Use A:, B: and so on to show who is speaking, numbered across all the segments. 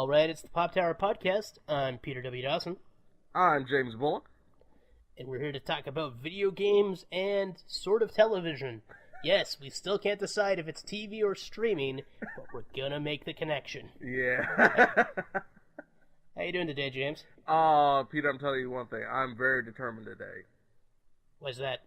A: All right, it's the Pop Tower Podcast. I'm Peter W. Dawson.
B: I'm James Bullock.
A: And we're here to talk about video games and sort of television. Yes, we still can't decide if it's TV or streaming, but we're gonna make the connection.
B: Yeah.
A: How you doing today, James?
B: Peter, I'm telling you one thing. I'm very determined today.
A: What's that?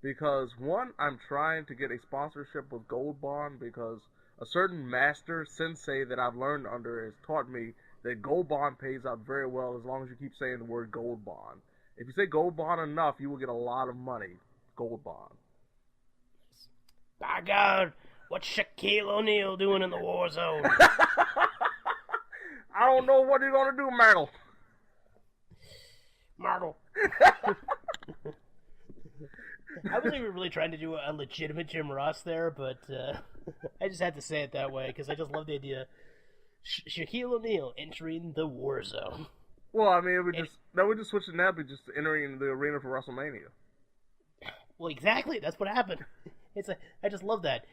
B: Because, one, I'm trying to get a sponsorship with Gold Bond because a certain master sensei that I've learned under has taught me that Gold Bond pays out very well as long as you keep saying the word Gold Bond. If you say Gold Bond enough, you will get a lot of money. Gold Bond.
A: By God, what's Shaquille O'Neal doing in the war zone?
B: I don't know what he's gonna do, Myrtle.
A: Marvel. I wasn't even really trying to do a legitimate Jim Ross there, but I just had to say it that way because I just love the idea. Shaquille O'Neal entering the war zone.
B: Well, I mean, that would just switch it now, but just entering the arena for WrestleMania.
A: Well, exactly. That's what happened. I just love that.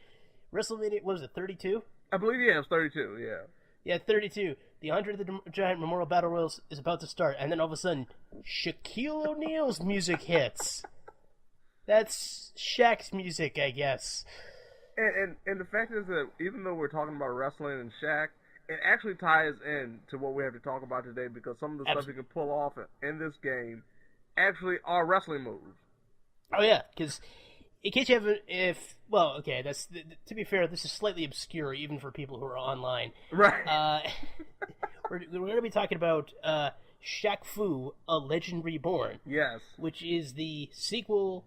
A: WrestleMania, what was it, 32?
B: I believe, yeah, it was 32, yeah.
A: Yeah, 32. The Andre the Giant Memorial Battle Royal is about to start, and then all of a sudden, Shaquille O'Neal's music hits. That's Shaq's music, I guess.
B: And the fact is that even though we're talking about wrestling and Shaq, it actually ties in to what we have to talk about today because some of the stuff you can pull off in this game actually are wrestling moves.
A: Oh yeah, because in case you haven't, that's to be fair, this is slightly obscure even for people who are online.
B: Right.
A: We're going to be talking about Shaq Fu, A Legend Reborn.
B: Yes.
A: Which is the sequel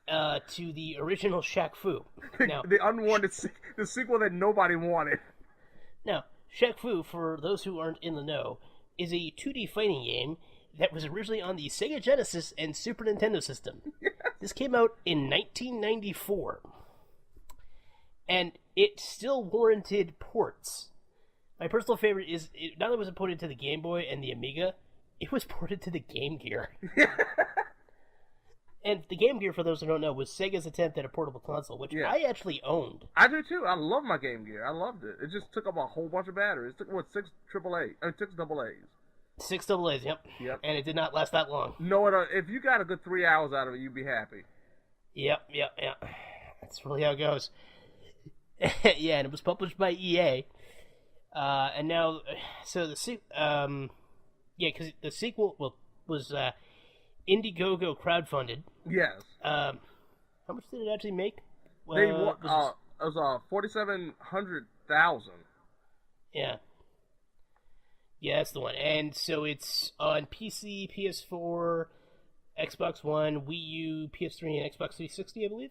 A: to the original Shaq Fu. Now,
B: the unwanted, the sequel that nobody wanted.
A: Now, Shaq Fu, for those who aren't in the know, is a 2D fighting game that was originally on the Sega Genesis and Super Nintendo system.
B: Yes.
A: This came out in 1994. And it still warranted ports. My personal favorite is, not only was it ported to the Game Boy and the Amiga, it was ported to the Game Gear. And the Game Gear, for those who don't know, was Sega's attempt at a portable console, which I actually owned.
B: I do too. I love my Game Gear. I loved it. It just took up a whole bunch of batteries. It took, 6 double A's.
A: 6 double A's, yep. And it did not last that long.
B: No, if you got a good 3 hours out of it, you'd be happy.
A: Yep. That's really how it goes. Yeah, and it was published by EA. And now, so the because the sequel was Indiegogo crowdfunded.
B: Yes.
A: How much did it actually make?
B: It was $4,700,000.
A: Yeah. Yeah, that's the one. And so it's on PC, PS4, Xbox One, Wii U, PS3, and Xbox 360, I believe.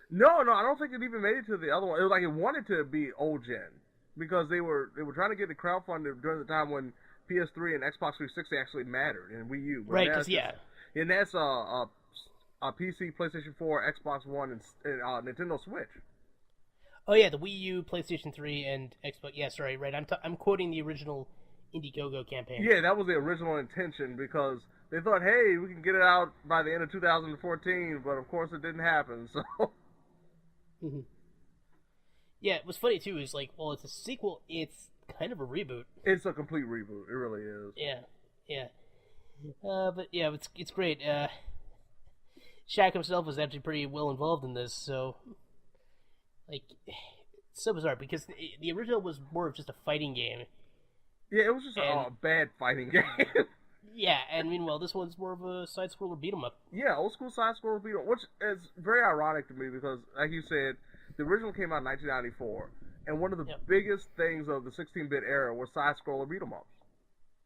B: No, I don't think it even made it to the other one. It was like it wanted to be old gen because they were trying to get it crowdfunded during the time when PS3 and Xbox 360 actually mattered and Wii U.
A: Right, because
B: and that's a PC, PlayStation 4, Xbox One, and Nintendo Switch.
A: Oh yeah, the Wii U, PlayStation 3, and Xbox. Yeah, sorry, right. I'm quoting the original Indiegogo campaign.
B: Yeah, that was the original intention because they thought, hey, we can get it out by the end of 2014, but of course it didn't happen. So.
A: Mm-hmm. Yeah, it was funny too. Is like, well, it's a sequel. It's kind of a reboot.
B: It's a complete reboot. It really is.
A: Yeah. But yeah, it's great. Shaq himself was actually pretty well involved in this, so like, it's so bizarre because the original was more of just a fighting game. Yeah,
B: it was just a bad fighting game.
A: Yeah, and meanwhile, this one's more of a side-scroller beat-em-up.
B: Yeah, old-school side-scroller beat-em-up, which is very ironic to me because, like you said, the original came out in 1994, and one of the biggest things of the 16-bit era was side-scroller beat-em-ups.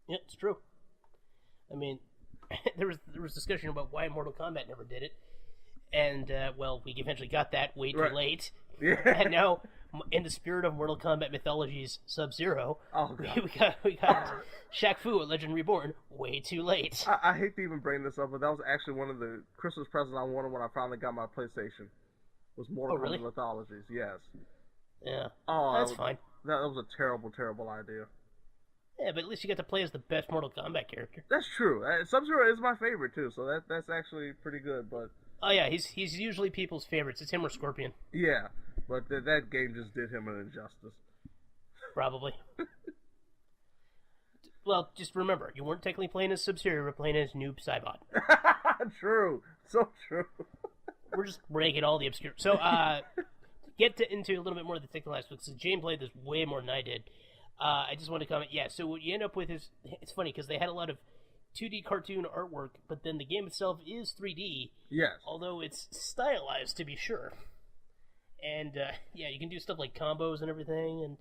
A: Yeah, it's true. I mean, there was discussion about why Mortal Kombat never did it, and we eventually got that way too late.
B: Yeah.
A: And now, in the spirit of Mortal Kombat mythology's Sub-Zero, we got Shaq Fu, A Legend Reborn, way too late.
B: I hate to even bring this up, but that was actually one of the Christmas presents I wanted when I finally got my PlayStation. Was Mortal Kombat mythologies? Yes.
A: Yeah.
B: Oh,
A: that's fine.
B: That was a terrible, terrible idea.
A: Yeah, but at least you get to play as the best Mortal Kombat character.
B: That's true. Sub-Zero is my favorite too, so that's actually pretty good. But
A: oh yeah, he's usually people's favorites. It's him or Scorpion.
B: Yeah, but that game just did him an injustice.
A: Probably. Well, just remember, you weren't technically playing as Sub-Zero, you were playing as Noob Saibot.
B: True. So true.
A: We're just breaking all the obscure... So, into a little bit more of the technical aspects, because Jane played this way more than I did. I just want to comment, so what you end up with is... It's funny, because they had a lot of 2D cartoon artwork, but then the game itself is 3D.
B: Yes.
A: Although it's stylized, to be sure. And, you can do stuff like combos and everything, and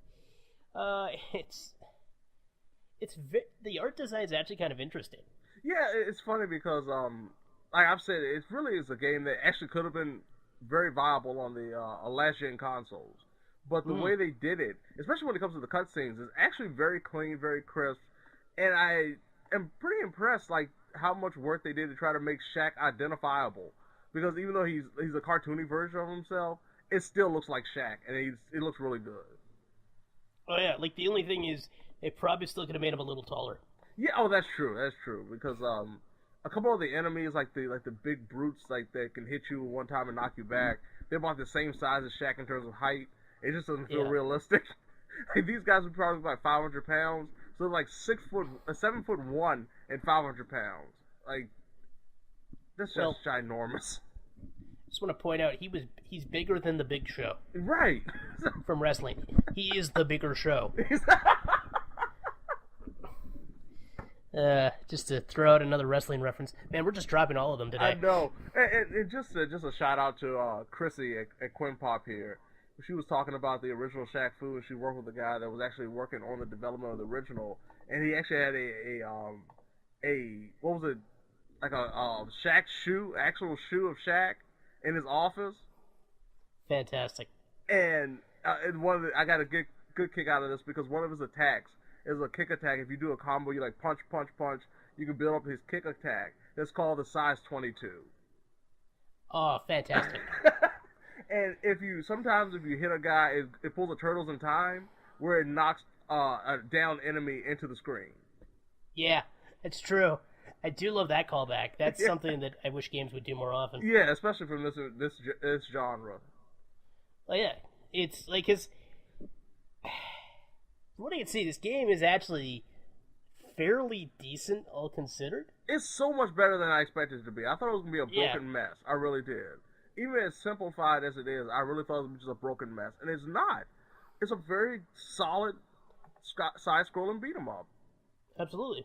A: the art design is actually kind of interesting.
B: Yeah, it's funny because, like I've said, it really is a game that actually could have been very viable on the last-gen consoles. But the way they did it, especially when it comes to the cutscenes, is actually very clean, very crisp. And I am pretty impressed, like, how much work they did to try to make Shaq identifiable. Because even though he's a cartoony version of himself, it still looks like Shaq, and it looks really good.
A: Oh yeah, like the only thing is, they probably still could have made him a little taller.
B: Yeah, that's true. Because a couple of the enemies, like the big brutes, like that can hit you one time and knock you back, they're about the same size as Shaq in terms of height. It just doesn't feel realistic. Like, these guys would probably be like 500 pounds, so like 7'1" and 500 pounds. Like, that's just ginormous.
A: Just want to point out he's bigger than the Big Show.
B: Right.
A: From wrestling. He is the bigger show. Just to throw out another wrestling reference. Man, we're just dropping all of them today.
B: I know. And just a shout out to Chrissy at KwinnPop here. She was talking about the original Shaq Fu, and she worked with a guy that was actually working on the development of the original, and he actually had what was it, like a Shaq shoe, actual shoe of Shaq in his office.
A: Fantastic.
B: And I got a good kick out of this because one of his attacks is a kick attack. If you do a combo, you like punch, punch, punch. You can build up his kick attack. That's called the size 22.
A: Oh, fantastic.
B: And if you hit a guy, it pulls a Turtles in Time, where it knocks a down enemy into the screen.
A: Yeah, it's true. I do love that callback. That's something that I wish games would do more often.
B: Yeah, especially from this genre.
A: Oh yeah, it's like his. From what I can see, this game is actually fairly decent, all considered.
B: It's so much better than I expected it to be. I thought it was gonna be a broken mess. I really did. Even as simplified as it is, I really thought it was just a broken mess, and it's not. It's a very solid side-scrolling beat 'em up. Absolutely.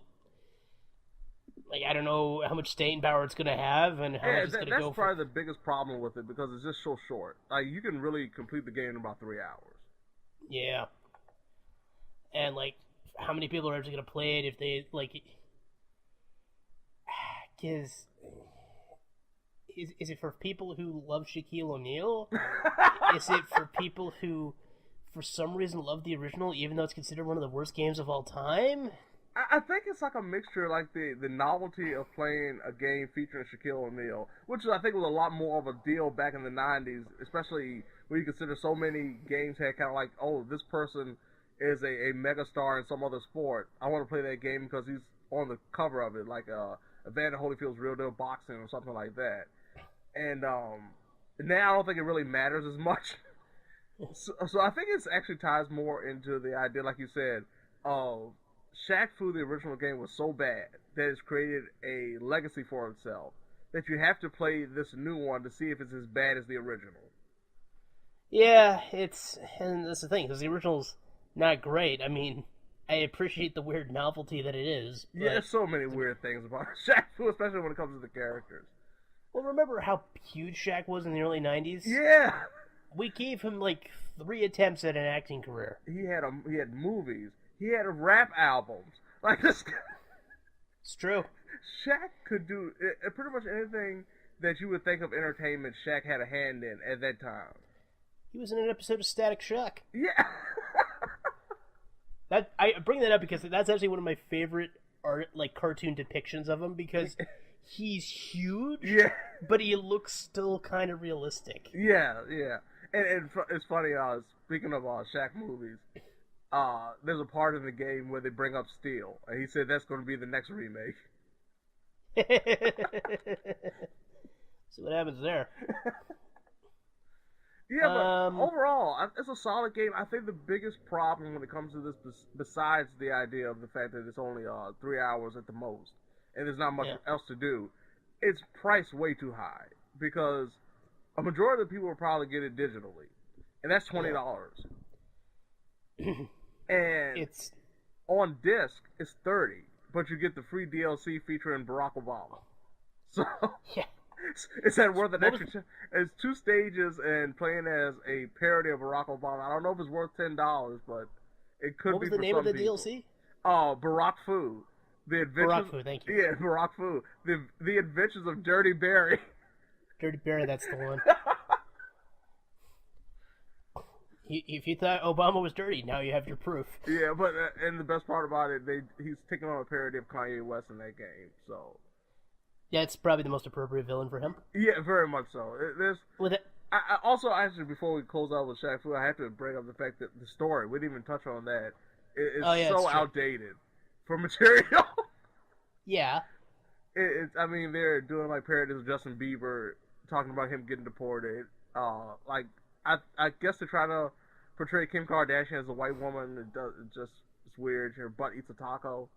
A: Like, I don't know how much staying power it's going to have and how much it's going to go for.
B: That's probably the biggest problem with it because it's just so short. Like, you can really complete the game in about 3 hours.
A: Yeah. And, like, how many people are actually going to play it if they, like... Because... Is it for people who love Shaquille O'Neal? Is it for people who, for some reason, love the original, even though it's considered one of the worst games of all time?
B: I think it's like a mixture, like the novelty of playing a game featuring Shaquille O'Neal, which I think was a lot more of a deal back in the 90s, especially when you consider so many games had kind of like, oh, this person is a megastar in some other sport. I want to play that game because he's on the cover of it, like Evander Holyfield's Real Deal Boxing or something like that. And now I don't think it really matters as much. So I think it actually ties more into the idea, like you said, of Shaq Fu, the original game, was so bad that it's created a legacy for itself that you have to play this new one to see if it's as bad as the original.
A: Yeah, and that's the thing, because the original's not great. I mean, I appreciate the weird novelty that it is.
B: Yeah, there's so many weird things about Shaq Fu, especially when it comes to the characters.
A: Well, remember how huge Shaq was in the early 90s?
B: Yeah!
A: We gave him, like, 3 attempts at an acting career.
B: He had movies. He had rap albums. Like, this guy...
A: It's true.
B: Shaq could do pretty much anything that you would think of entertainment. Shaq had a hand in at that time.
A: He was in an episode of Static Shock.
B: Yeah.
A: I bring that up because that's actually one of my favorite cartoon depictions of him, because he's huge, but he looks still kind of realistic.
B: Yeah. And it's funny, speaking of Shaq movies, there's a part in the game where they bring up Steel, and he said that's going to be the next remake.
A: See what happens there.
B: Yeah, but overall, it's a solid game. I think the biggest problem when it comes to this, besides the idea of the fact that it's only 3 hours at the most, and there's not much else to do, it's priced way too high because a majority of the people will probably get it digitally, and that's $20. And
A: it's
B: on disc it's 30, but you get the free DLC featuring Barack Obama. So
A: yeah.
B: Is that worth an extra? It's 2 stages and playing as a parody of Barack Obama. I don't know if it's worth $10, but it could be.
A: What was the name of the DLC?
B: Oh, Barack Fu. The Adventures.
A: Barack Fu, thank you.
B: Yeah, Barack Fu. The Adventures of Dirty Barry.
A: Dirty Barry, that's the one. If you thought Obama was dirty, now you have your proof.
B: Yeah, but and the best part about it, he's taking on a parody of Kanye West in that game, so.
A: Yeah, it's probably the most appropriate villain for him.
B: Yeah, very much so.
A: With it.
B: I also, actually, before we close out with Shaq Fu, I have to bring up the fact that the story, we didn't even touch on that, is so outdated for material.
A: Yeah.
B: I mean, they're doing like parodies of Justin Bieber, talking about him getting deported. I guess they're trying to portray Kim Kardashian as a white woman. It's weird. Her butt eats a taco.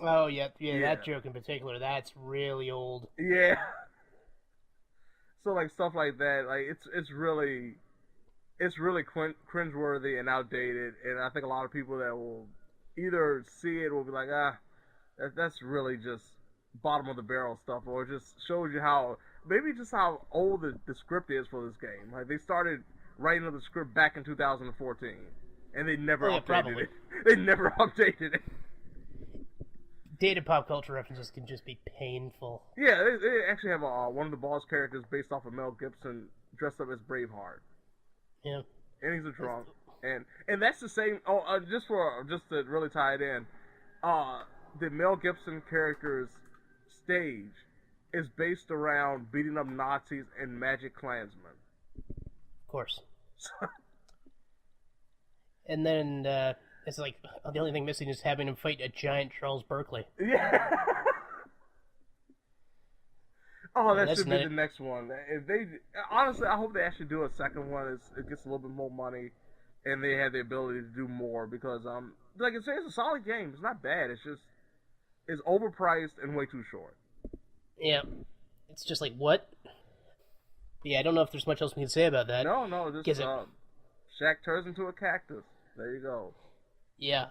A: Oh yeah, that joke in particular, that's really old.
B: Yeah. So like stuff like that, like it's really cringeworthy and outdated, and I think a lot of people that will either see it will be like, that's really just bottom of the barrel stuff, or it just shows you how old the script is for this game. Like they started writing the script back in 2014, and they never updated it. They never updated it.
A: Dated pop culture references can just be painful.
B: Yeah, they actually have one of the boss characters based off of Mel Gibson dressed up as Braveheart.
A: Yeah,
B: and he's a drunk, and that's the same. Just to really tie it in, the Mel Gibson character's stage is based around beating up Nazis and Magic Klansmen.
A: Of course. And then it's like the only thing missing is having him fight a giant Charles Barkley.
B: Yeah. That should be the next one. If they honestly, I hope they actually do a second one. It gets a little bit more money, and they have the ability to do more because like I say, it's a solid game. It's not bad. It's overpriced and way too short.
A: Yeah, it's just like what? Yeah, I don't know if there's much else we can say about that.
B: No, just Shaq turns into a cactus. There you go.
A: Yeah.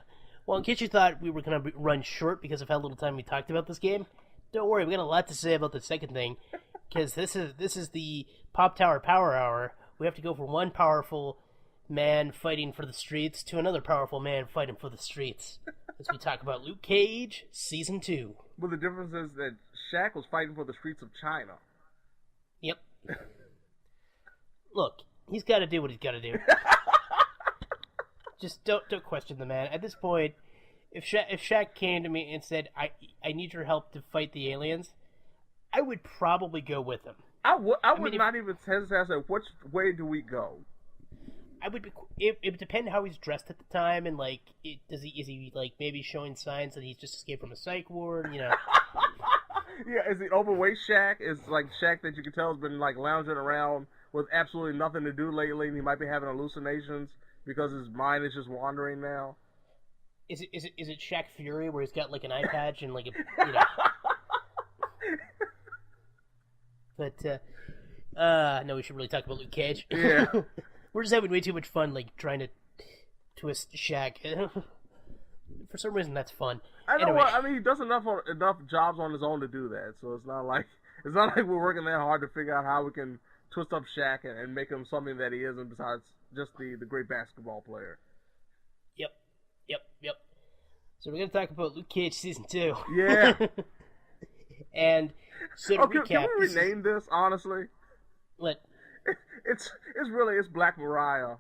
A: Well, in case you thought we were going to run short because of how little time we talked about this game, don't worry, we got a lot to say about the second thing, because this is the Pop Tower Power Hour. We have to go from one powerful man fighting for the streets to another powerful man fighting for the streets, as we talk about Luke Cage Season 2.
B: Well, the difference is that Shaq was fighting for the streets of China.
A: Yep. Look, he's got to do what he's got to do. Just don't question the man. At this point, if Shaq came to me and said, I need your help to fight the aliens, I would probably go with him.
B: I would not even hesitate. I said, which way do we go?
A: I would be. It would depend how he's dressed at the time, and like, is he like maybe showing signs that he's just escaped from a psych ward? You know.
B: Yeah, is he overweight Shaq? Is like Shaq that you can tell has been like lounging around with absolutely nothing to do lately, and he might be having hallucinations because his mind is just wandering now.
A: Is it Shaq Fury where he's got like an eye patch and like a you know? But no, we should really talk about Luke Cage.
B: Yeah.
A: We're just having way too much fun, like trying to twist Shaq. For some reason, that's fun.
B: I know. Anyway. I mean, he does enough jobs on his own to do that. So it's not like we're working that hard to figure out how we can twist up Shaq and make him something that he isn't, besides just the great basketball player.
A: Yep. So we're gonna talk about Luke Cage Season 2.
B: Yeah.
A: And so to recap,
B: can we rename this honestly?
A: What?
B: It's Black Mariah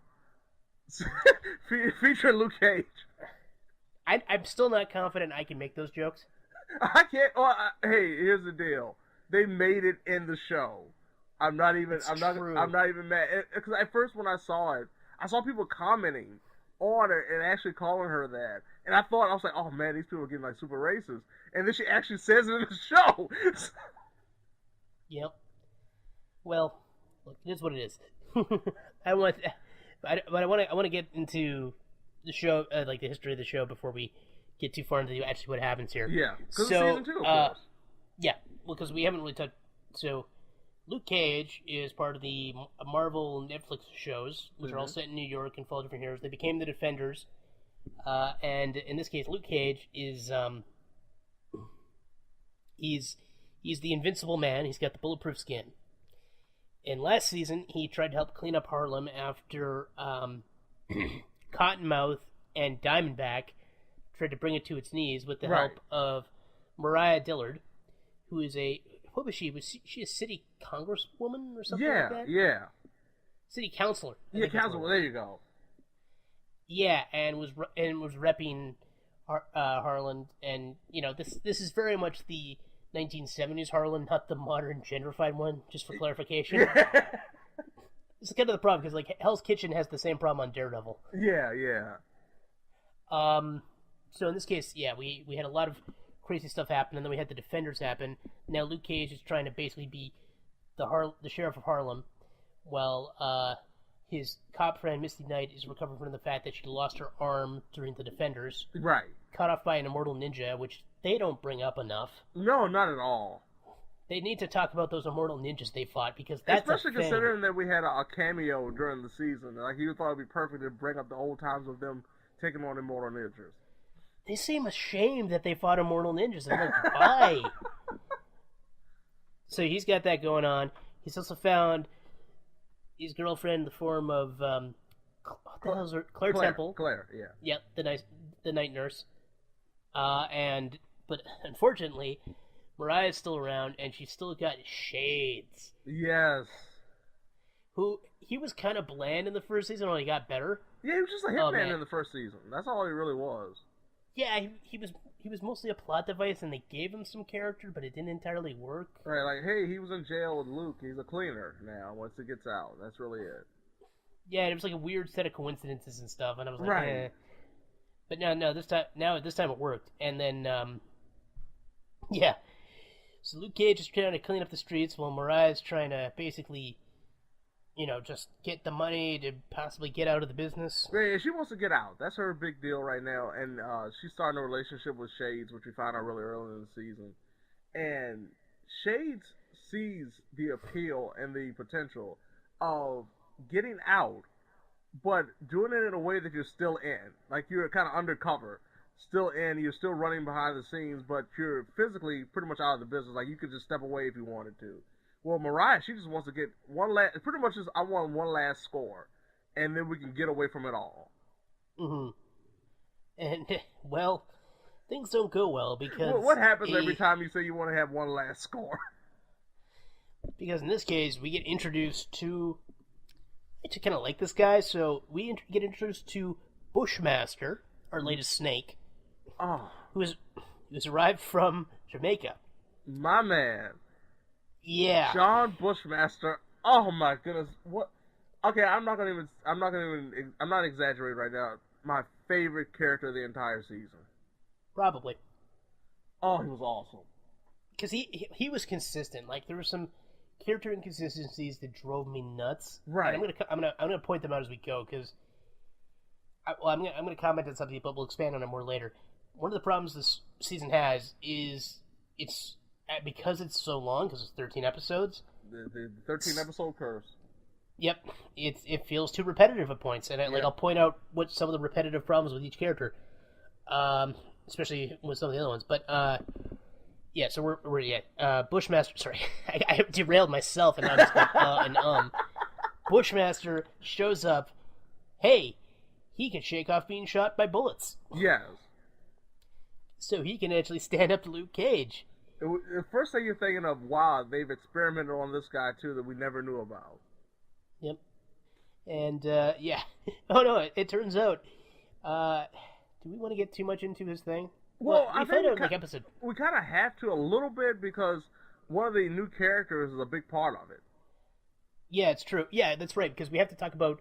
B: featuring Luke Cage. I'm
A: still not confident I can make those jokes.
B: I can't. Hey, here's the deal. They made it in the show. I'm not even mad. Because at first when I saw it, I saw people commenting on it and actually calling her that, and I was like, oh man, these people are getting like super racist. And then she actually says it in the show.
A: Yep. Well, look, it is what it is. I want, but I want to get into the show, like the history of the show, before we get too far into actually what happens here.
B: Yeah, because
A: so,
B: season 2, of course.
A: Yeah, well, because we haven't really touched. So, Luke Cage is part of the Marvel Netflix shows, which are all set in New York and follow different heroes. They became the Defenders, and in this case, Luke Cage is he's the Invincible Man. He's got the bulletproof skin. And last season, he tried to help clean up Harlem after Cottonmouth and Diamondback tried to bring it to its knees with the help of Mariah Dillard, who is what was she? Was she a city congresswoman or something like that?
B: Yeah.
A: City councilor.
B: Yeah, councilor. There you go.
A: Yeah, and was repping Harlan, and this is very much the 1970s Harlan, not the modern gentrified one. Just for clarification. It's kind of the problem because like Hell's Kitchen has the same problem on Daredevil.
B: Yeah.
A: So in this case, yeah, we had a lot of crazy stuff happen, and then we had the Defenders happen. Now Luke Cage is trying to basically be the sheriff of Harlem, while his cop friend Misty Knight is recovering from the fact that she lost her arm during the Defenders.
B: Right.
A: Cut off by an immortal ninja, which they don't bring up enough.
B: No, not at all.
A: They need to talk about those immortal ninjas they fought, because that's
B: especially considering that we had a cameo during the season. Like, you thought it'd be perfect to bring up the old times of them taking on immortal ninjas.
A: They seem ashamed that they fought immortal ninjas. I'm like, why? So he's got that going on. He's also found his girlfriend in the form of what the hell is her? Claire Temple.
B: Claire, yeah.
A: Yep, the night nurse. But unfortunately, Mariah's still around, and she's still got Shades.
B: Yes.
A: He was kind of bland in the first season, only got better.
B: Yeah, he was just a hitman in the first season. That's all he really was.
A: Yeah, he was mostly a plot device, and they gave him some character, but it didn't entirely work.
B: Right, like, hey, he was in jail with Luke. He's a cleaner now once he gets out. That's really it.
A: Yeah, it was like a weird set of coincidences and stuff, and I was like,
B: right.
A: Eh. But this time it worked. And then, yeah. So Luke Cage is trying to clean up the streets while Mariah's trying to basically, just get the money to possibly get out of the business.
B: Yeah, she wants to get out. That's her big deal right now. And she's starting a relationship with Shades, which we found out really early in the season. And Shades sees the appeal and the potential of getting out, but doing it in a way that you're still in. Like, you're kind of undercover, still in, you're still running behind the scenes, but you're physically pretty much out of the business. Like, you could just step away if you wanted to. Well, Mariah, she just wants to get pretty much just, I want one last score, and then we can get away from it all.
A: Mm-hmm. And, well, things don't go well because...
B: What happens every time you say you want to have one last score?
A: Because in this case, we get introduced to... I actually kind of like this guy, so we get introduced to Bushmaster, our latest snake, who has arrived from Jamaica.
B: My man.
A: Yeah.
B: John Bushmaster. Oh my goodness. What? Okay, I'm not exaggerating right now. My favorite character of the entire season.
A: Probably.
B: Oh, he was awesome.
A: Because he was consistent. Like, there were some character inconsistencies that drove me nuts.
B: Right.
A: And I'm gonna point them out as we go, because I'm gonna comment on something, but we'll expand on it more later. One of the problems this season has is it's because it's so long, because it's 13 episodes.
B: The 13 episode curse.
A: Yep, it feels too repetitive at points, and I'll point out what some of the repetitive problems with each character, especially with some of the other ones. But yeah, so we're Bushmaster. Sorry, I derailed myself, and I'm just like Bushmaster shows up. Hey, he can shake off being shot by bullets.
B: Yes. So
A: he can actually stand up to Luke Cage.
B: The first thing you're thinking of, wow, they've experimented on this guy too that we never knew about.
A: Yep. And yeah. Oh no, it turns out. Do we want to get too much into his thing?
B: Well, I think
A: we
B: kind of have to a little bit, because one of the new characters is a big part of it.
A: Yeah, it's true. Yeah, that's right, because we have to talk about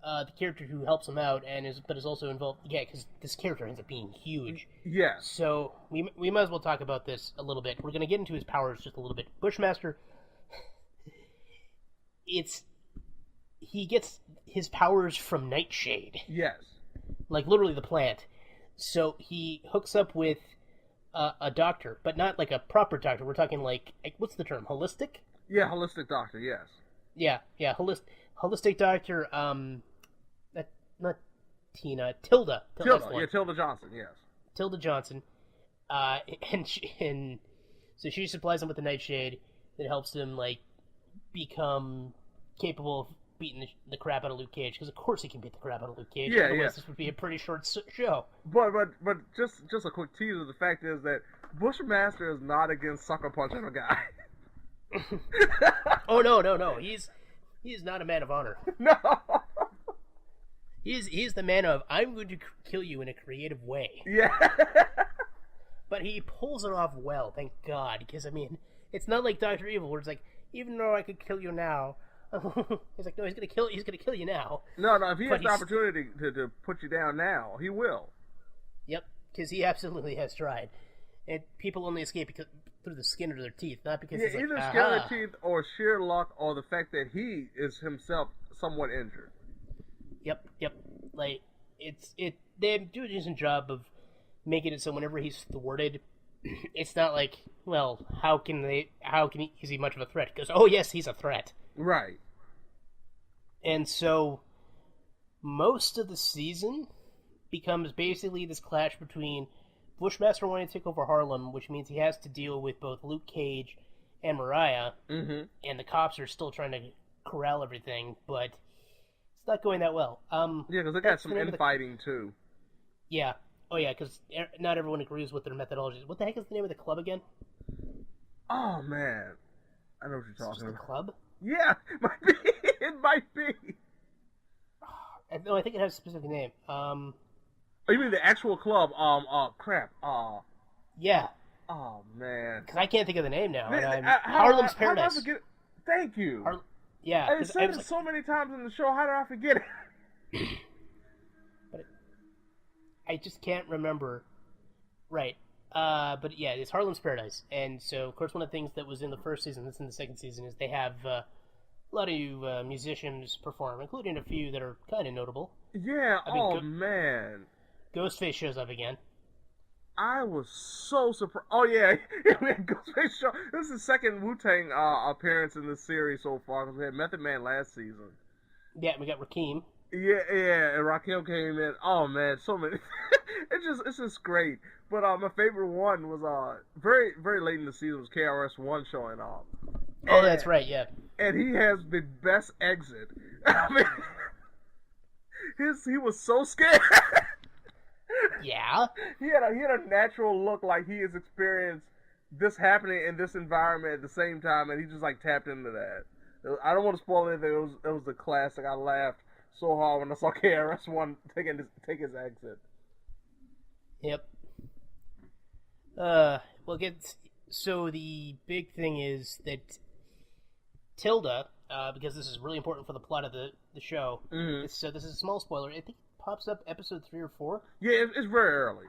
A: the character who helps him out but is also involved. Yeah, because this character ends up being huge.
B: Yeah.
A: So we might as well talk about this a little bit. We're going to get into his powers just a little bit. Bushmaster, he gets his powers from Nightshade.
B: Yes.
A: Like, literally the plant. So he hooks up with a doctor, but not like a proper doctor. We're talking like what's the term? Holistic?
B: Yeah, holistic doctor, yes.
A: Yeah, holistic doctor, not Tina, Tilda.
B: Tilda Johnson, yes.
A: Tilda Johnson. And so she supplies him with the Nightshade that helps him, like, become capable of beating the crap out of Luke Cage, because of course he can beat the crap out of Luke Cage.
B: Yeah,
A: Otherwise this would be a pretty short show.
B: But just a quick teaser. The fact is that Bushmaster is not against sucker punching a guy.
A: Oh no. He's not a man of honor.
B: No.
A: He's the man of I'm going to kill you in a creative way.
B: Yeah.
A: But he pulls it off well, thank God, because I mean, it's not like Dr. Evil where it's like, even though I could kill you now. He's like, no, he's gonna kill you now.
B: No, if he has the opportunity to put you down now, he will.
A: Yep, because he absolutely has tried. And people only escape because through the skin of their teeth, not because he's like,
B: either skin of their teeth or sheer luck or the fact that he is himself somewhat injured.
A: Yep. Like, they do a decent job of making it so whenever he's thwarted, it's not like, well, is he much of a threat? Because, oh yes, he's a threat.
B: Right.
A: And so, most of the season becomes basically this clash between Bushmaster wanting to take over Harlem, which means he has to deal with both Luke Cage and Mariah, and the cops are still trying to corral everything, but it's not going that well.
B: Because they got some infighting, too.
A: Yeah. Oh, yeah, because not everyone agrees with their methodology. What the heck is the name of the club again?
B: Oh, man. I know what you're talking about.
A: The club?
B: Yeah, it might be.
A: No, I think it has a specific name.
B: Oh, you mean the actual club? Crap.
A: Yeah.
B: Oh, man.
A: Because I can't think of the name now. Harlem's Paradise.
B: How did I forget? Thank you.
A: Yeah.
B: I said it so many times in the show. How did I forget it?
A: But I just can't remember. Right. But yeah, it's Harlem's Paradise. And so, of course, one of the things that was in the first season, that's in the second season, is they have a lot of musicians perform, including a few that are kind of notable.
B: Yeah, man.
A: Ghostface shows up again.
B: I was so surprised. Oh, yeah, we had Ghostface show. This is the second Wu-Tang appearance in this series so far, because we had Method Man last season.
A: Yeah, we got Rakim.
B: Yeah, and Rakim came in. Oh, man, so many. It's just great. But my favorite one was very, very late in the season was KRS-One showing up.
A: Oh, that's right, yeah.
B: And he has the best exit. I mean, he was so scared.
A: Yeah.
B: He had a natural look like he has experienced this happening in this environment at the same time, and he just like tapped into that. I don't want to spoil anything. It was a classic. I laughed so hard when I saw KRS-One take his exit.
A: Yep. So the big thing is that Tilda, because this is really important for the plot of the show. Mm-hmm. So this is a small spoiler. I think it pops up episode 3 or 4.
B: Yeah, it's very early.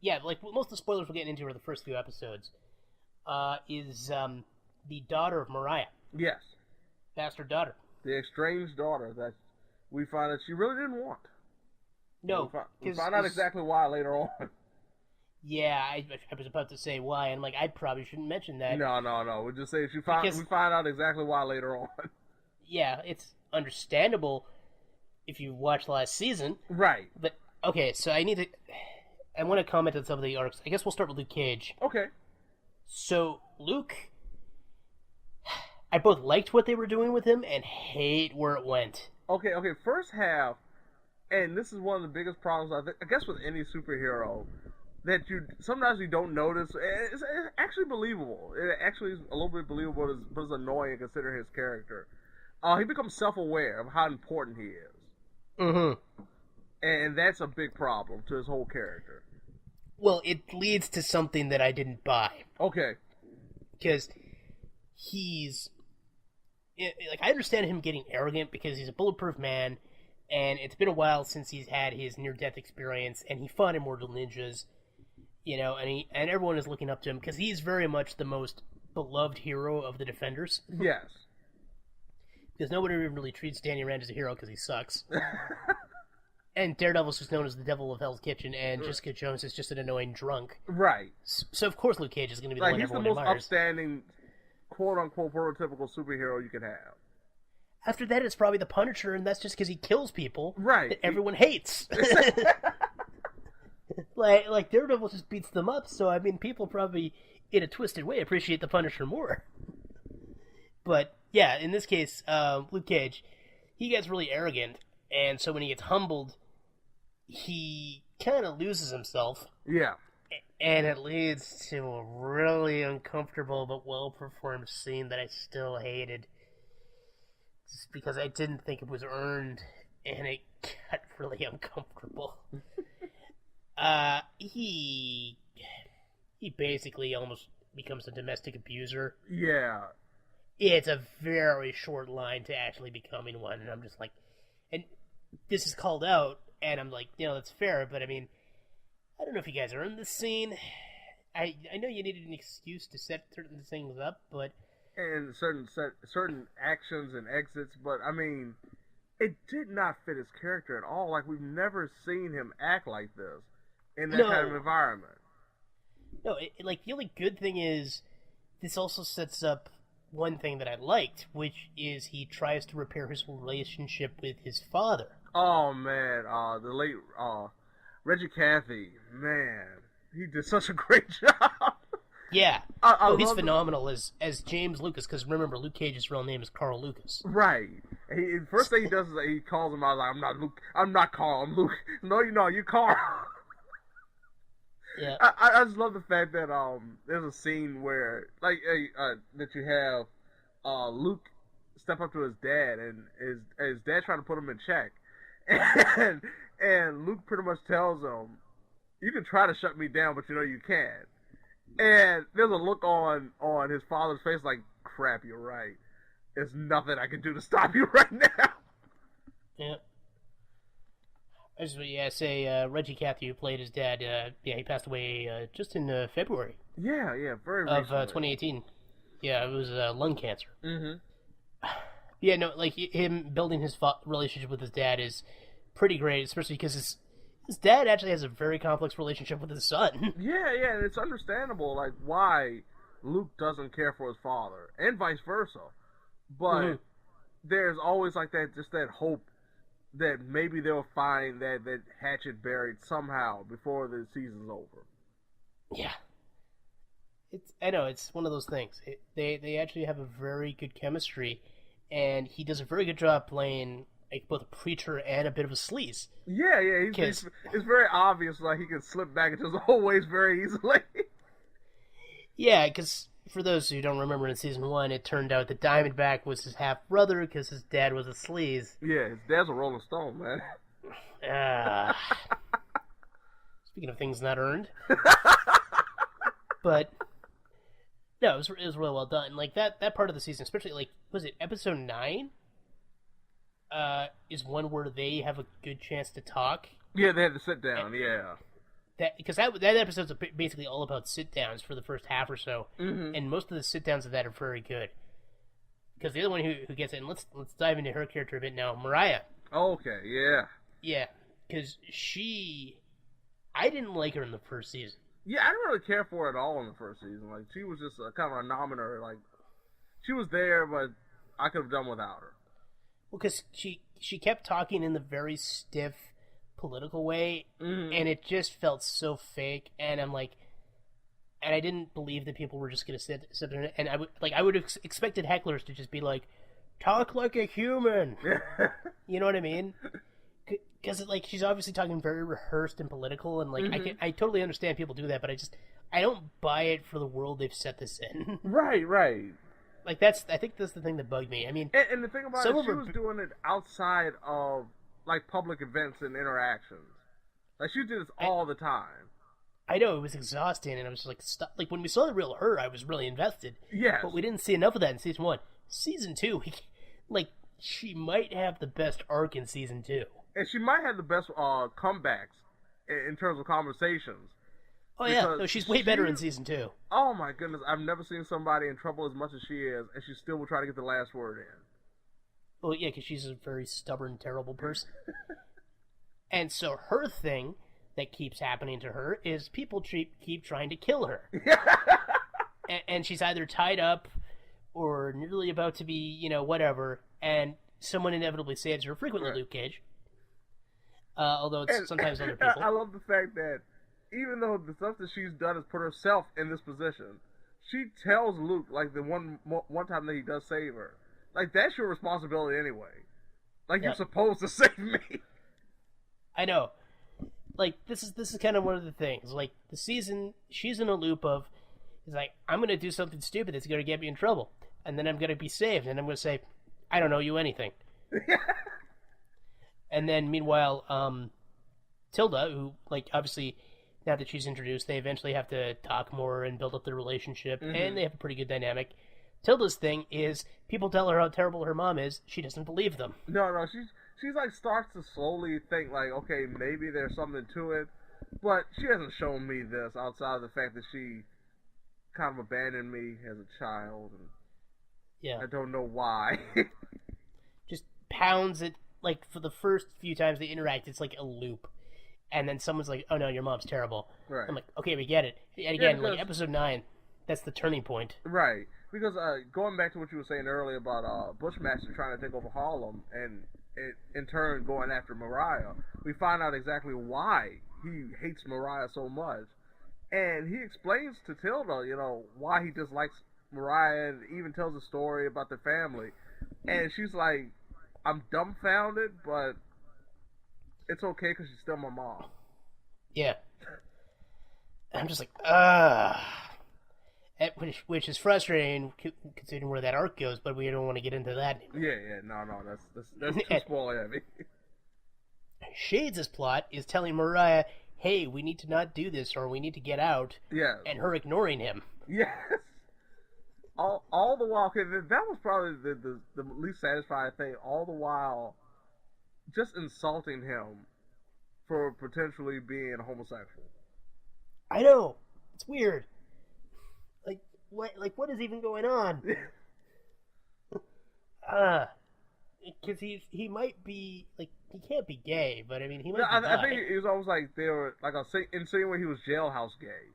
A: Yeah, like most of the spoilers we're getting into are the first few episodes. Is the daughter of Mariah?
B: Yes.
A: Bastard daughter.
B: The estranged daughter that we find that she really didn't want.
A: No,
B: we find out exactly why later on.
A: Yeah, I was about to say why, and I probably shouldn't mention that.
B: No. We'll just say we find out exactly why later on.
A: Yeah, it's understandable if you watched last season.
B: Right.
A: But, okay, so I want to comment on some of the arcs. I guess we'll start with Luke Cage.
B: Okay.
A: So, Luke, I both liked what they were doing with him and hate where it went.
B: Okay, first half, and this is one of the biggest problems, I guess, with any superhero, that sometimes you don't notice. It's actually believable. It actually is a little bit believable, but it's annoying considering his character. He becomes self-aware of how important he is.
A: Mm-hmm.
B: And that's a big problem to his whole character.
A: Well, it leads to something that I didn't buy.
B: Okay.
A: Because I understand him getting arrogant because he's a bulletproof man, and it's been a while since he's had his near-death experience, and he fought Immortal Ninjas, and everyone is looking up to him because he's very much the most beloved hero of the Defenders.
B: Yes.
A: Because nobody really treats Danny Rand as a hero because he sucks. And Daredevil's just known as the Devil of Hell's Kitchen, and Jessica Jones is just an annoying drunk.
B: Right.
A: So of course Luke Cage is going to be the one everyone admires.
B: He's the most upstanding, quote-unquote, prototypical superhero you could have.
A: After that, it's probably the Punisher, and that's just because he kills people
B: that
A: everyone hates. like Daredevil just beats them up, so I mean, people probably, in a twisted way, appreciate the Punisher more. But yeah, in this case, Luke Cage, he gets really arrogant, and so when he gets humbled, he kind of loses himself.
B: Yeah.
A: And it leads to a really uncomfortable but well-performed scene that I still hated. Just because I didn't think it was earned, and it got really uncomfortable. He basically almost becomes a domestic abuser.
B: Yeah.
A: It's a very short line to actually becoming one, and I'm just like... And this is called out, and I'm like, that's fair, but I mean, I don't know if you guys earned this scene. I know you needed an excuse to set certain things up, but...
B: And certain actions and exits, but I mean, it did not fit his character at all. Like, we've never seen him act like this in that kind of environment.
A: No, the only good thing is, this also sets up one thing that I liked, which is he tries to repair his relationship with his father.
B: Oh, man, the late Reggie Cathy, man, he did such a great job.
A: Yeah. He's phenomenal as James Lucas, because remember, Luke Cage's real name is Carl Lucas.
B: Right. First thing he does is he calls him out like, I'm not Luke, I'm not Carl, I'm Luke. No, you're Carl.
A: Yeah.
B: I just love the fact that there's a scene where that you have Luke step up to his dad, and his dad trying to put him in check, and Luke pretty much tells him, you can try to shut me down, but you can't. And there's a look on his father's face like, crap, you're right. There's nothing I can do to stop you right now.
A: Yeah. I just say Reggie Cathy, who played his dad, he passed away just in February.
B: Yeah, very recently.
A: Of 2018. Yeah, it was lung cancer.
B: Mm-hmm.
A: Yeah, no, like, him building his relationship with his dad is pretty great, especially because his dad actually has a very complex relationship with his son.
B: Yeah, and it's understandable, like, why Luke doesn't care for his father, and vice versa. But there's always, like, that hope that maybe they'll find that hatchet buried somehow before the season's over.
A: Yeah. I know, it's one of those things. They actually have a very good chemistry, and he does a very good job playing both a preacher and a bit of a sleaze.
B: Yeah, it's very obvious, like, he can slip back into his old ways very easily.
A: Yeah, because for those who don't remember, in season 1, it turned out that Diamondback was his half-brother because his dad was a sleaze.
B: Yeah, his dad's a Rolling Stone, man.
A: Speaking of things not earned. But, no, it was really well done. Like, that part of the season, especially, like, was it episode 9? Is one where they have a good chance to talk.
B: Yeah, they had to sit down,
A: Because that episode's basically all about sit-downs for the first half or so, and most of the sit-downs of that are very good. Because the other one who gets it, and let's dive into her character a bit now, Mariah.
B: Okay, yeah.
A: Yeah, because I didn't like her in the first season.
B: Yeah, I didn't really care for her at all in the first season. Like, she was just kind of a nominal. Like, she was there, but I could have done without her.
A: Well, because she kept talking in the very stiff political way, and it just felt so fake. And I'm like, and I didn't believe that people were just going to sit there. And I would have expected hecklers to just be like, talk like a human. You know what I mean? Because like she's obviously talking very rehearsed and political, and like I totally understand people do that, but I don't buy it for the world they've set this in.
B: Right.
A: Like I think that's the thing that bugged me. I mean,
B: and the thing about it, she was doing it outside of like public events and interactions. Like she did this all the time.
A: I know, it was exhausting, and I was just like, stop. Like when we saw the real her, I was really invested.
B: Yes.
A: But we didn't see enough of that in season 1. Season 2, like she might have the best arc in season 2.
B: And she might have the best comebacks in terms of conversations.
A: Oh, yeah. No, she's way better in season 2.
B: Oh, my goodness. I've never seen somebody in trouble as much as she is, and she still will try to get the last word
A: Well, yeah, because she's a very stubborn, terrible person. And so her thing that keeps happening to her is people keep trying to kill her. And she's either tied up or nearly about to be, whatever, and someone inevitably saves her, frequently Luke Cage. Although it's sometimes other people.
B: I love the fact that even though the stuff that she's done is put herself in this position, she tells Luke, like, the one time that he does save her, like, that's your responsibility anyway. Like, you're supposed to save me.
A: I know. Like, this is kind of one of the things. Like, the season, she's in a loop of, it's like, I'm going to do something stupid that's going to get me in trouble. And then I'm going to be saved. And I'm going to say, I don't owe you anything. And then, meanwhile, Tilda, who, like, obviously, now that she's introduced, they eventually have to talk more and build up their relationship. Mm-hmm. And they have a pretty good dynamic. Tilda's thing is, people tell her how terrible her mom is. She doesn't believe them.
B: No, she's like, starts to slowly think, like, okay, maybe there's something to it. But she hasn't shown me this outside of the fact that she kind of abandoned me as a child, and I don't know why.
A: Just pounds it, like, for the first few times they interact, it's like a loop, and then someone's like, "Oh no, your mom's terrible." Right. I'm like, "Okay, we get it." And again, because, like episode 9, that's the turning point.
B: Right, because going back to what you were saying earlier about Bushmaster trying to take over Harlem, and it, in turn going after Mariah, we find out exactly why he hates Mariah so much. And he explains to Tilda, why he dislikes Mariah, and even tells a story about the family. And she's like, I'm dumbfounded, but it's okay because she's still my mom.
A: Yeah. I'm just like, which is frustrating considering where that arc goes, but we don't want to get into that anymore.
B: Yeah, no, that's too spoiler heavy.
A: Shades' plot is telling Mariah, hey, we need to not do this, or we need to get out.
B: Yeah.
A: And her ignoring him.
B: Yes. All the while, that was probably the least satisfying thing. All the while, just insulting him for potentially being homosexual.
A: I know. It's weird. What is even going on? Because he might be, like, he can't be gay, but I mean, he might be
B: I think it was almost like they were, like, insinuating he was jailhouse gay.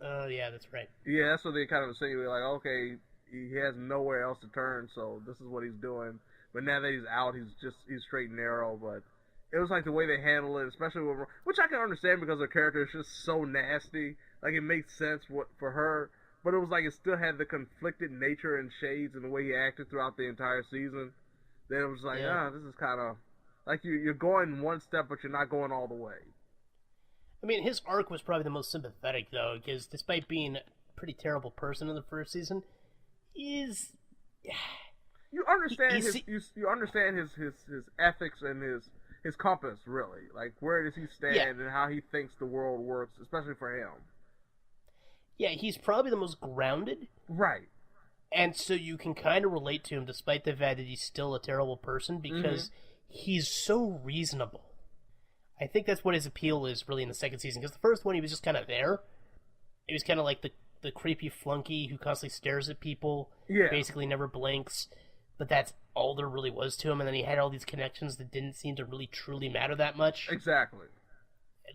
A: Oh, yeah, that's right.
B: Yeah, that's what they kind of insinuated, like, okay, he has nowhere else to turn, so this is what he's doing. But now that he's out, he's straight and narrow, but it was like the way they handle it, especially which I can understand because her character is just so nasty. Like, it makes sense for her, but it was like it still had the conflicted nature and shades and the way he acted throughout the entire season. Then it was like, this is kind of like you're going one step, but you're not going all the way.
A: I mean, his arc was probably the most sympathetic, though, because despite being a pretty terrible person in the first season, you understand you understand his ethics and his compass, really. Like, where does he stand and how he thinks the world works, especially for him. Yeah, he's probably the most grounded.
B: Right.
A: And so you can kind of relate to him despite the fact that he's still a terrible person because he's so reasonable. I think that's what his appeal is really in the second season. Because the first one, he was just kind of there. He was kind of like the creepy flunky who constantly stares at people. Yeah. Basically never blinks. But that's all there really was to him. And then he had all these connections that didn't seem to really truly matter that much.
B: Exactly.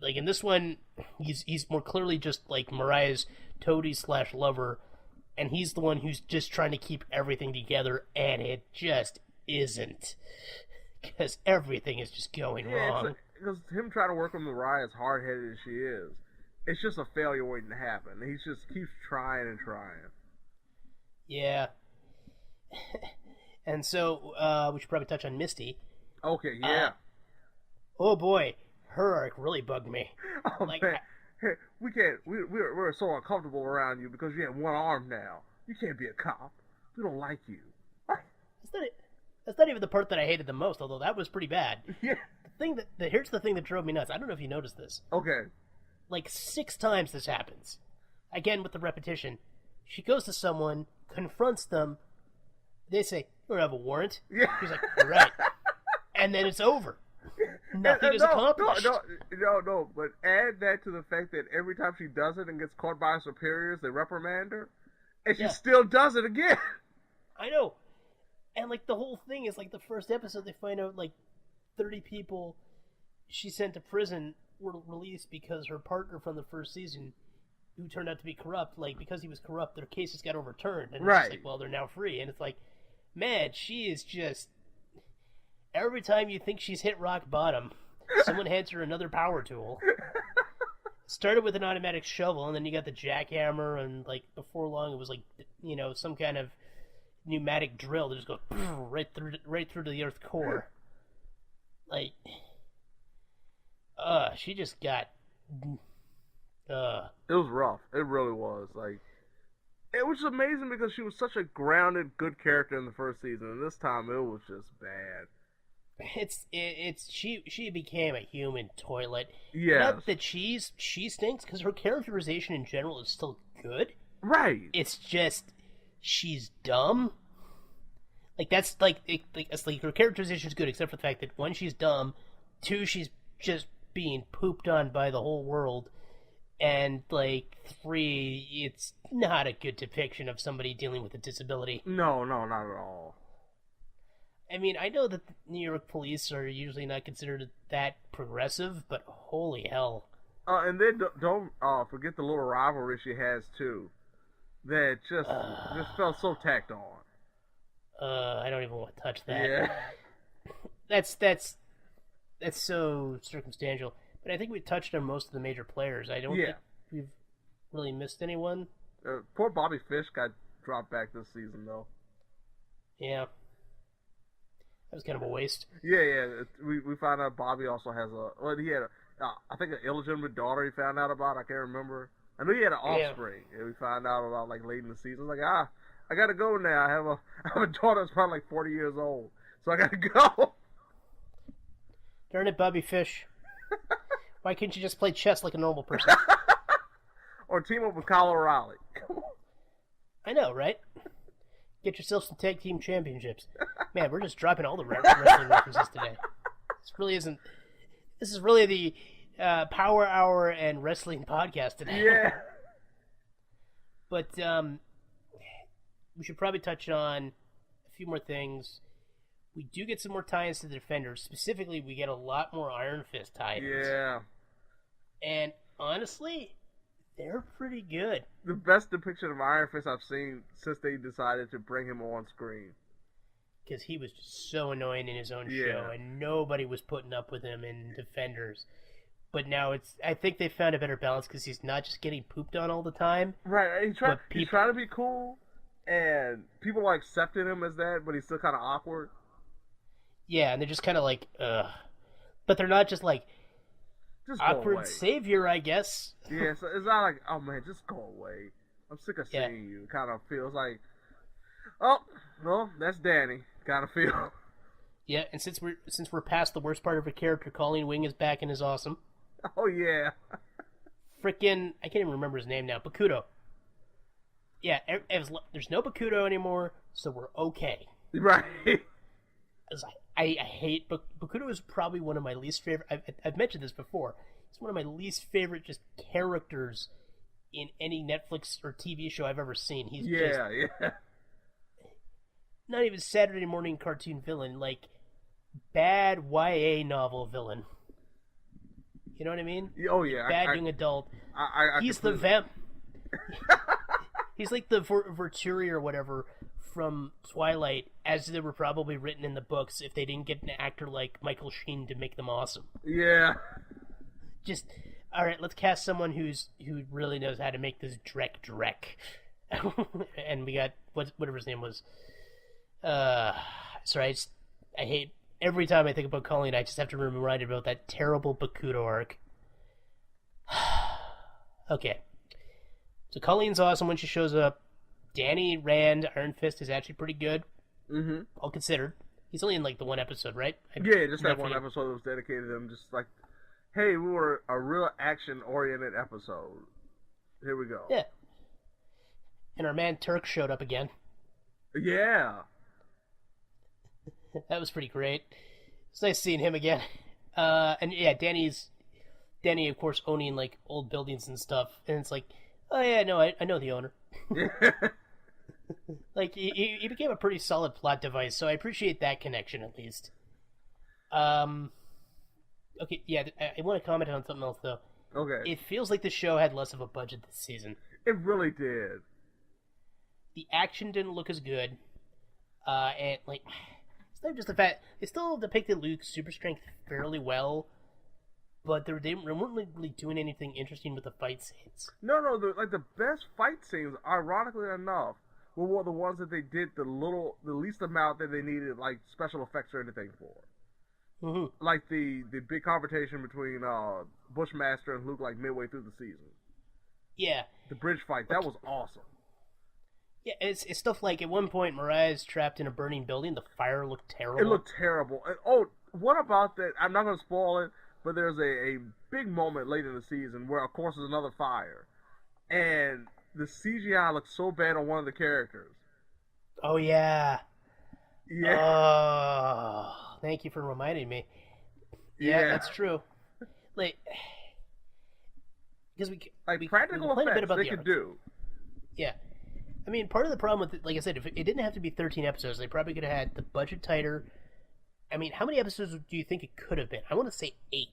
A: Like in this one, he's more clearly just like Mariah's toady/lover. And he's the one who's just trying to keep everything together, and it just isn't. Because everything is just going wrong.
B: Because him trying to work with Mariah, as hard-headed as she is, it's just a failure waiting to happen. He just keeps trying and trying.
A: Yeah. And so, we should probably touch on Misty.
B: Okay, yeah.
A: Oh boy, her arc really bugged me.
B: Oh, like, man. Hey, we can't. We're so uncomfortable around you because you have one arm now. You can't be a cop. We don't like you.
A: That's not even the part that I hated the most, although that was pretty bad.
B: Yeah.
A: Here's the thing that drove me nuts. I don't know if you noticed this.
B: Okay.
A: Like 6 times this happens. Again with the repetition. She goes to someone, confronts them. They say, "You don't have a warrant."
B: Yeah.
A: She's like, "You're right," and then it's over. Nothing is accomplished.
B: No, but add that to the fact that every time she does it and gets caught by her superiors, they reprimand her, and she still does it again.
A: I know. And, like, the whole thing is, like, the first episode, they find out, like, 30 people she sent to prison were released because her partner from the first season, who turned out to be corrupt, like, because he was corrupt, their cases got overturned. And it's just like, well, they're now free. And it's like, man, she is just... Every time you think she's hit rock bottom, someone hands her another power tool. Started with an automatic shovel, and then you got the jackhammer, and, like, before long it was, like, you know, some kind of pneumatic drill that just goes right through to the Earth's core. Like, she just got...
B: It was rough. It really was. Like, it was amazing because she was such a grounded, good character in the first season, and this time it was just bad. She
A: became a human toilet.
B: Yes.
A: Not that she stinks, because her characterization in general is still good.
B: Right.
A: It's just she's dumb. Like, that's like it's like her characterization is good, except for the fact that one, she's dumb, two, she's just being pooped on by the whole world, and like three, it's not a good depiction of somebody dealing with a disability.
B: No, not at all.
A: I mean, I know that the New York police are usually not considered that progressive, but holy hell.
B: And then don't forget the little rivalry she has, too. That just felt so tacked on.
A: I don't even want to touch that.
B: Yeah.
A: That's so circumstantial. But I think we touched on most of the major players. I don't think we've really missed anyone.
B: Poor Bobby Fish got dropped back this season, though.
A: Yeah. That was kind of a waste.
B: Yeah. We found out Bobby also has he had I think an illegitimate daughter he found out about. I can't remember. I knew he had an offspring, and we found out about like late in the season. Like, I gotta go now. I have a daughter that's probably like 40 years old, so I gotta go.
A: Darn it, Bobby Fish. Why can't you just play chess like a normal person?
B: Or team up with Kyle O'Reilly.
A: I know, right? Get yourself some tag team championships. Man, we're just dropping all the wrestling references today. This is really the Power Hour and Wrestling podcast today.
B: Yeah.
A: But we should probably touch on a few more things. We do get some more tie-ins to the Defenders. Specifically, we get a lot more Iron Fist tie-ins.
B: Yeah.
A: And honestly, they're pretty good.
B: The best depiction of Iron Fist I've seen since they decided to bring him on screen.
A: Because he was just so annoying in his own show, and nobody was putting up with him in Defenders. But now I think they found a better balance because he's not just getting pooped on all the time.
B: Right, he's trying to be cool, and people are accepting him as that, but he's still kind of awkward.
A: Yeah, and they're just kind of like, ugh. But they're not just like,
B: just
A: awkward savior, I guess.
B: Yeah, so it's not like, oh man, just go away. I'm sick of seeing you. It kind of feels like, oh, well, that's Danny. Kind of feel.
A: Yeah, and since we're past the worst part of her character, Colleen Wing is back and is awesome.
B: Oh yeah.
A: Frickin', I can't even remember his name now. Bakuto. Yeah, there's no Bakuto anymore, so we're okay.
B: Right.
A: I hate Bakuto is probably one of my least favorite. I've mentioned this before. It's one of my least favorite just characters in any Netflix or TV show I've ever seen. He's just not even Saturday morning cartoon villain, like bad YA novel villain. You know what I mean?
B: Oh yeah,
A: bad young adult. He's the vamp. He's like the Verturi or whatever from Twilight, as they were probably written in the books if they didn't get an actor like Michael Sheen to make them awesome.
B: Yeah.
A: Just, alright, let's cast someone who really knows how to make this Drek. And we got, whatever his name was. Sorry, I hate, every time I think about Colleen, I just have to be reminded about that terrible Bakuto arc. Okay. So Colleen's awesome when she shows up. Danny Rand, Iron Fist, is actually pretty good.
B: Mm-hmm.
A: All considered. He's only in like the one episode, right?
B: Yeah, just that one episode that was dedicated to him. Just like, hey, we were a real action-oriented episode. Here we go.
A: Yeah. And our man Turk showed up again.
B: Yeah.
A: That was pretty great. It's nice seeing him again. And yeah, Danny, of course, owning like old buildings and stuff. And it's like, oh yeah, no, I know the owner. Like he became a pretty solid plot device, so I appreciate that connection at least. Um, okay, yeah, I want to comment on something else though.
B: Okay.
A: It feels like the show had less of a budget this season.
B: It really did.
A: The action didn't look as good, and like it's not just the fact they still depicted Luke's super strength fairly well, but they weren't really doing anything interesting with the fight scenes.
B: No, the best fight scenes, ironically enough, were the ones that they did the least amount that they needed, like special effects or anything for.
A: Mm-hmm.
B: Like the big confrontation between Bushmaster and Luke, like midway through the season.
A: Yeah.
B: The bridge fight, that was awesome.
A: Yeah, it's stuff like at one point Mariah's trapped in a burning building. The fire looked terrible.
B: It looked terrible. And, oh, what about that? I'm not going to spoil it, but there's a big moment late in the season where, of course, there's another fire. And the CGI looks so bad on one of the characters.
A: Oh, yeah.
B: Yeah.
A: Oh, thank you for reminding me. Yeah, that's true. Like, because
B: practical effects they could do.
A: Yeah. I mean, part of the problem with it, like I said, if it didn't have to be 13 episodes, they probably could have had the budget tighter. I mean, how many episodes do you think it could have been? I want to say 8.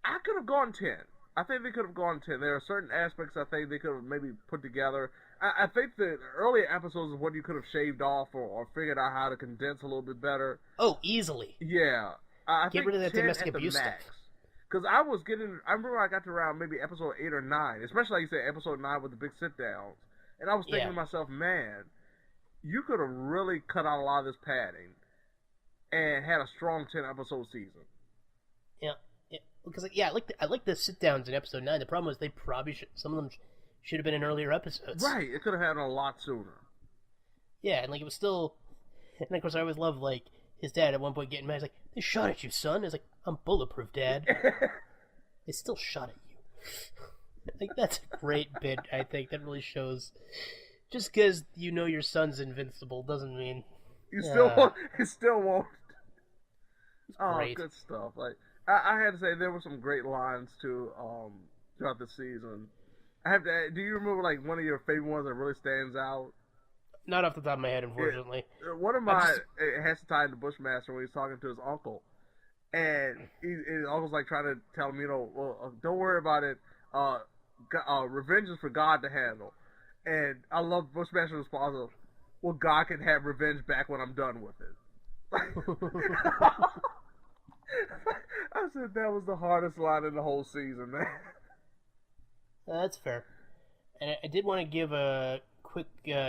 B: I could have gone 10. I think they could have gone 10. There are certain aspects I think they could have maybe put together. I think the earlier episodes is what you could have shaved off or figured out how to condense a little bit better.
A: Oh, easily.
B: Yeah. I
A: Get
B: think
A: rid of that
B: 10
A: domestic
B: at the
A: abuse
B: max.
A: stuff.
B: Because I remember I got to around maybe episode 8 or 9, especially like you said, episode 9 with the big sit-downs. And I was thinking to myself, man, you could have really cut out a lot of this padding and had a strong 10-episode season.
A: Yeah. Because I like the sit downs in episode 9. The problem was they probably some of them should have been in earlier episodes.
B: Right, it could have happened a lot sooner.
A: Yeah, and like it was still, and of course I always loved like his dad at one point getting mad. He's like, "They shot at you, son." It's like, "I'm bulletproof, Dad." They still shot at you. Like that's a great bit. I think that really shows. Just because you know your son's invincible doesn't mean
B: you still won't. It still won't. Oh,
A: great.
B: Good stuff. Like I had to say, there were some great lines too throughout the season. I have to. Do you remember like one of your favorite ones that really stands out?
A: Not off the top of my head, unfortunately.
B: One of mine it has to tie into Bushmaster when he's talking to his uncle, and his uncle's like trying to tell him, well, don't worry about it. Revenge is for God to handle. And I love Bushmaster's response. Well, God can have revenge back when I'm done with it. I said that was the hardest line in the whole season, man.
A: That's fair. And I did want to give a quick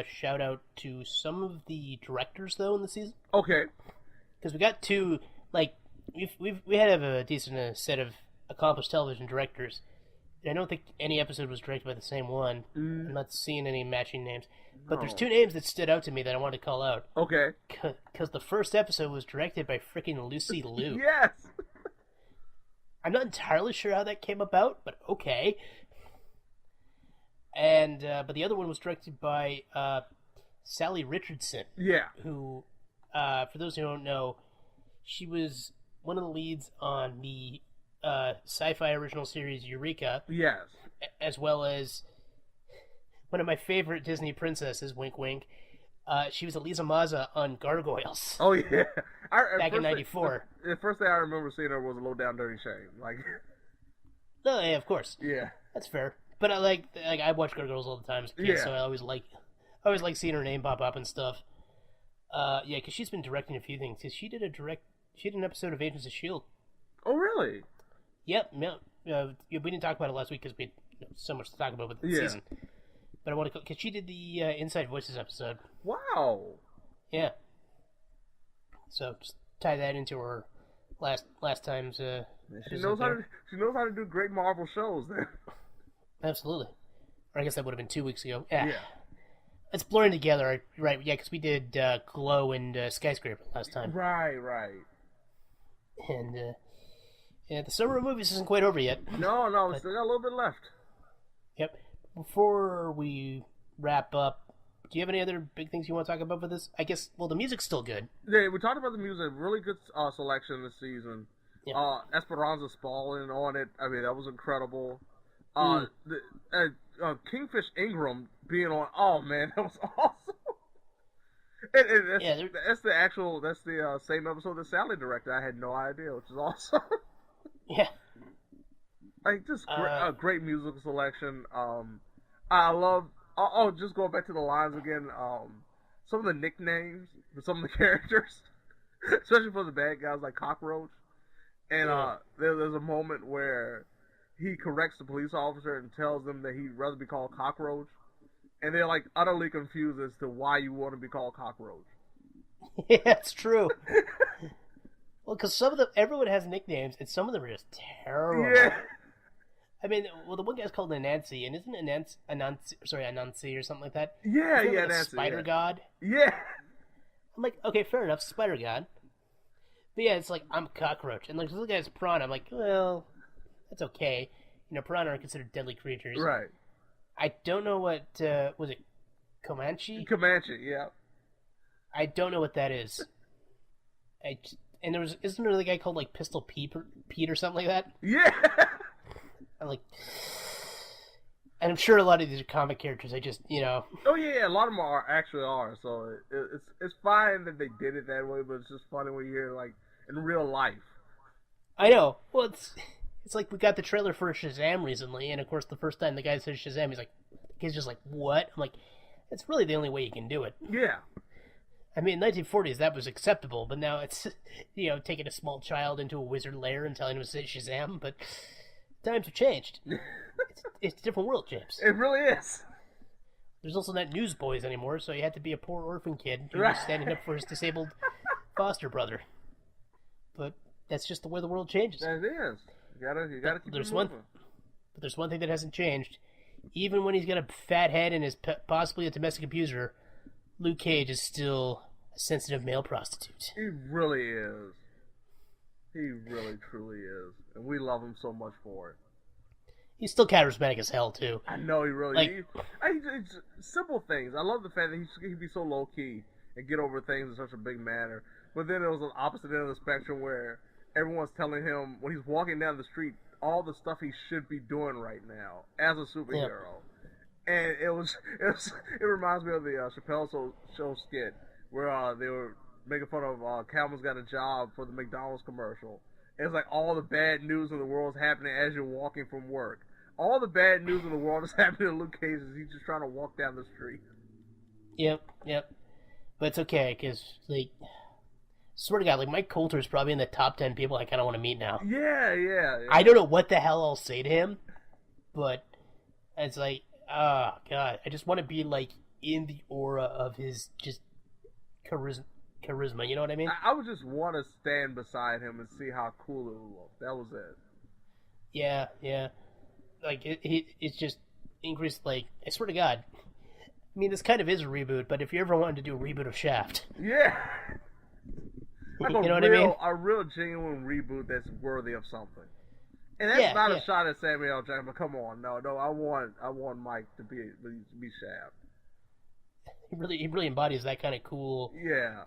A: shout out to some of the directors though in the season.
B: Okay.
A: Because we got two, like we had a decent set of accomplished television directors. I don't think any episode was directed by the same one. I'm not seeing any matching names. But there's two names that stood out to me that I wanted to call out.
B: Okay.
A: Because the first episode was directed by freaking Lucy Liu.
B: Yes!
A: I'm not entirely sure how that came about, but okay. And but the other one was directed by Sally Richardson.
B: Yeah.
A: Who, for those who don't know, she was one of the leads on the sci-fi original series Eureka.
B: Yes.
A: As well as one of my favorite Disney princesses, wink wink. She was Elisa Maza on Gargoyles.
B: Oh yeah.
A: Back in '94.
B: The first thing I remember seeing her was a Low Down Dirty Shame. Like.
A: No, yeah, of course.
B: Yeah.
A: That's fair. But I like I watch Gargoyles all the time as a kid, so I always like seeing her name pop up and stuff. Yeah, because she's been directing a few things. Cause she did an episode of Agents of S.H.I.E.L.D.
B: Oh really?
A: Yep. We didn't talk about it last week because we had so much to talk about with the season. But I want to because she did the Inside Voices episode.
B: Wow.
A: Yeah. So just tie that into her last time's.
B: She knows how to do great Marvel shows. Then.
A: Absolutely. Or I guess that would have been 2 weeks ago. Yeah. It's blurring together, right? Yeah, because we did Glow and Skyscraper last time.
B: Right.
A: And the summer of movies isn't quite over yet.
B: No, we still got a little bit left.
A: Yep. Before we wrap up, do you have any other big things you want to talk about with this? I guess, well, the music's still good.
B: Yeah, we talked about the music. Really good selection this season. Yeah. Esperanza Spalding on it. I mean, that was incredible. Kingfish Ingram being on. Oh man, that was awesome. That's the same episode that Sally directed. I had no idea, which is awesome.
A: Yeah.
B: Like, just a great musical selection. I love. Oh, just going back to the lines again. Some of the nicknames for some of the characters, especially for the bad guys like Cockroach. And there's a moment where he corrects the police officer and tells them that he'd rather be called Cockroach, and they're like utterly confused as to why you want to be called Cockroach.
A: Yeah, it's true. Well, because everyone has nicknames, and some of them are just terrible. Yeah. I mean, well, the one guy's called Anansi, and isn't Anansi or something like that?
B: Yeah,
A: like
B: Anansi.
A: Spider God.
B: Yeah.
A: I'm like, okay, fair enough, Spider God. But yeah, it's like, I'm a cockroach. And like, this guy's piranha. I'm like, well, that's okay. You know, piranha are considered deadly creatures.
B: Right.
A: I don't know what, was it Comanche?
B: Comanche, yeah.
A: I don't know what that is. And isn't there a guy called like Pistol Pete or something like that?
B: Yeah.
A: I'm like, and I'm sure a lot of these are comic characters. I just, you know.
B: Oh yeah, a lot of them are. So it's fine that they did it that way, but it's just funny when you hear like in real life.
A: I know. Well, it's like we got the trailer for Shazam recently, and of course the first time the guy says Shazam, he's just like, what? I'm like, it's really the only way you can do it.
B: Yeah.
A: I mean, in 1940s, that was acceptable, but now it's, you know, taking a small child into a wizard lair and telling him to say Shazam, but times have changed. It's a different world, James.
B: It really is.
A: There's also not newsboys anymore, so you had to be a poor orphan kid who was standing up for his disabled foster brother. But that's just the way the world changes.
B: That is. You gotta keep it moving.
A: But there's one thing that hasn't changed. Even when he's got a fat head and is possibly a domestic abuser, Luke Cage is still a sensitive male prostitute.
B: He really is. He really, truly is. And we love him so much for it.
A: He's still charismatic as hell, too.
B: I know he really it's simple things. I love the fact that he can be so low-key and get over things in such a big manner. But then there was an opposite end of the spectrum where everyone's telling him, when he's walking down the street, all the stuff he should be doing right now as a superhero. Yep. And it reminds me of the Chappelle Show skit where they were making fun of Calvin's got a job for the McDonald's commercial. It's like all the bad news in the world is happening as you're walking from work. All the bad news in the world is happening to Luke Cage as he's just trying to walk down the street.
A: Yep. But it's okay, because, like, swear to God, like, Mike Coulter is probably in the top 10 people I kind of want to meet now.
B: Yeah.
A: I don't know what the hell I'll say to him, but it's like, oh, God, I just want to be, like, in the aura of his just charisma, you know what I mean?
B: I would just want to stand beside him and see how cool it would look. That was it.
A: Yeah. Like, it's just increased, like, I swear to God. I mean, this kind of is a reboot, but if you ever wanted to do a reboot of Shaft.
B: Yeah. Like
A: you know what I mean?
B: A real genuine reboot that's worthy of something. And that's not a shot at Samuel L. Jackson, but come on. No, I want Mike to be Shaft.
A: He really embodies that kind of cool,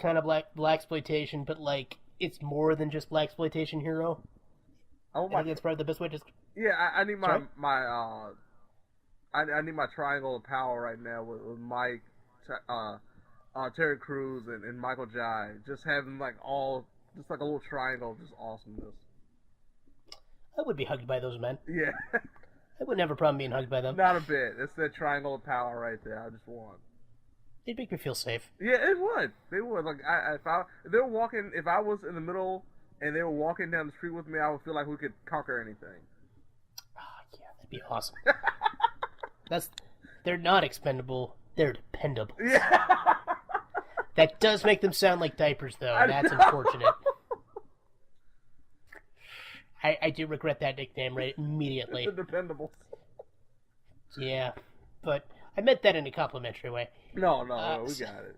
A: kind of blaxploitation, but like it's more than just blaxploitation hero. I think that's probably the best way to.
B: Yeah, I need I need my triangle of power right now with Mike, Terry Crews, and Michael Jai. Just having like just like a little triangle of just awesomeness.
A: I would be hugged by those men.
B: Yeah.
A: I wouldn't have a problem being hugged by them.
B: Not a bit. It's that triangle of power right there. I just want.
A: They'd make me feel safe.
B: Yeah, it would. They would. Like if I was in the middle and they were walking down the street with me, I would feel like we could conquer anything.
A: Oh, yeah, that'd be awesome. They're not expendable. They're dependable.
B: Yeah.
A: That does make them sound like diapers, though. That's unfortunate. I do regret that nickname right immediately.
B: The Dependables.
A: Yeah, but I meant that in a complimentary way.
B: No, we got it.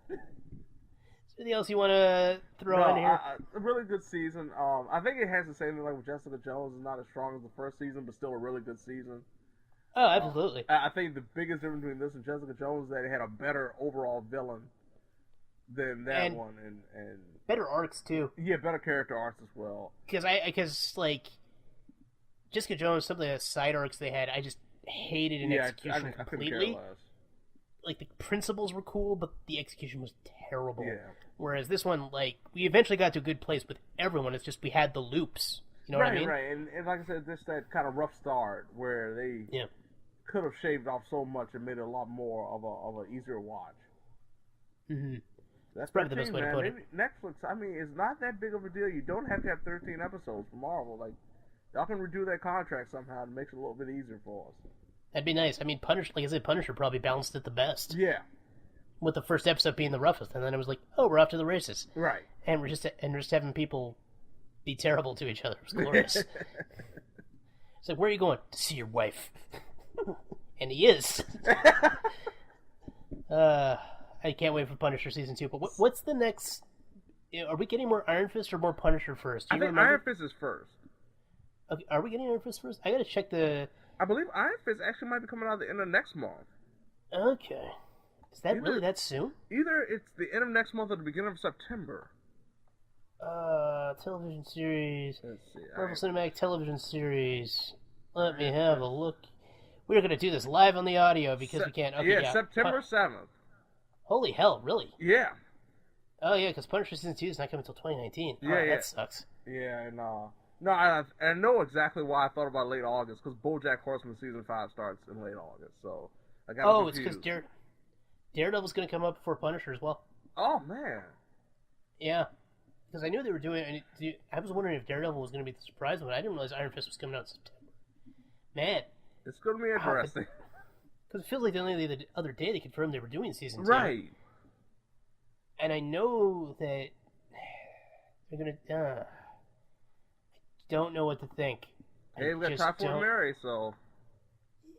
A: Anything else you want to throw in here?
B: A really good season. I think it has the same thing like with Jessica Jones. It's not as strong as the first season, but still a really good season.
A: Oh, absolutely.
B: I think the biggest difference between this and Jessica Jones is that it had a better overall villain than that one, and
A: better arcs too.
B: Yeah, better character arcs as well.
A: Because like Jessica Jones, some of the side arcs they had, I just hated in execution completely. like the principles were cool, but the execution was terrible.
B: Yeah.
A: Whereas this one, like, we eventually got to a good place with everyone. It's just we had the loops. You know what I mean?
B: Right. And like I said, just that kind of rough start where they could have shaved off so much and made it a lot more of a easier watch.
A: Mm-hmm.
B: That's
A: probably the best way to put it.
B: Netflix, I mean, it's not that big of a deal. You don't have to have 13 episodes for Marvel. Like, y'all can redo that contract somehow to make it a little bit easier for us.
A: That'd be nice. I mean, Punisher probably balanced it the best.
B: Yeah.
A: With the first episode being the roughest, and then it was like, oh, we're off to the races.
B: Right.
A: And we're just having people be terrible to each other. It was glorious. It's like, where are you going? To see your wife. And he is. I can't wait for Punisher Season 2. But what's the next... Are we getting more Iron Fist or more Punisher first?
B: I think Iron Fist is first.
A: Okay, are we getting Iron Fist first? I gotta check the...
B: I believe Iron Fist actually might be coming out at the end of next month.
A: Okay. Is that really that soon?
B: Either it's the end of next month or the beginning of September.
A: Television series.
B: Let's see.
A: Marvel Cinematic Television Series. Let me have a look. We're going to do this live on the audio because we can't. Okay,
B: yeah, September 7th.
A: Holy hell, really?
B: Yeah.
A: Oh, yeah, because Punisher Season 2 is not coming until 2019.
B: Yeah,
A: That sucks.
B: Yeah, and no, I know exactly why I thought about late August, because BoJack Horseman Season 5 starts in late August, so I got confused.
A: It's because Daredevil's going to come up before Punisher as well.
B: Oh, man.
A: Yeah. Because I knew they were doing it. I was wondering if Daredevil was going to be the surprise one. I didn't realize Iron Fist was coming out in September. Man.
B: It's going to be interesting.
A: Because it feels like the other day they confirmed they were doing Season 2.
B: Right.
A: And I know that they're going to... I don't know what to think.
B: Hey, we got Typhoon Mary, so...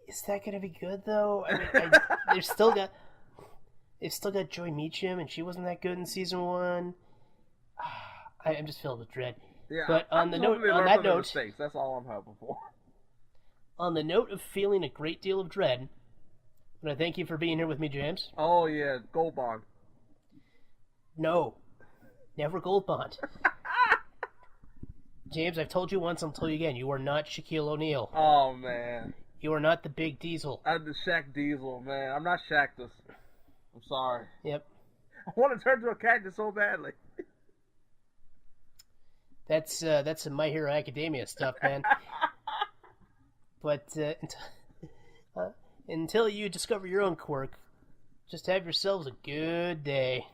A: Is that going to be good, though? I mean, they've still got Joy Meacham, and she wasn't that good in Season 1. I'm just filled with dread.
B: Yeah,
A: but on that note,
B: mistakes. That's all I'm hoping for.
A: On the note of feeling a great deal of dread, I want to thank you for being here with me, James.
B: Oh yeah, Gold Bond.
A: No, never Gold Bond. James, I've told you once, I'll tell you again. You are not Shaquille O'Neal.
B: Oh man,
A: you are not the Big Diesel.
B: I'm the Shaq Diesel, man. I'm not Shaq. I'm sorry.
A: Yep.
B: I want to turn into a cactus so badly.
A: That's some My Hero Academia stuff, man. But until you discover your own quirk, just have yourselves a good day.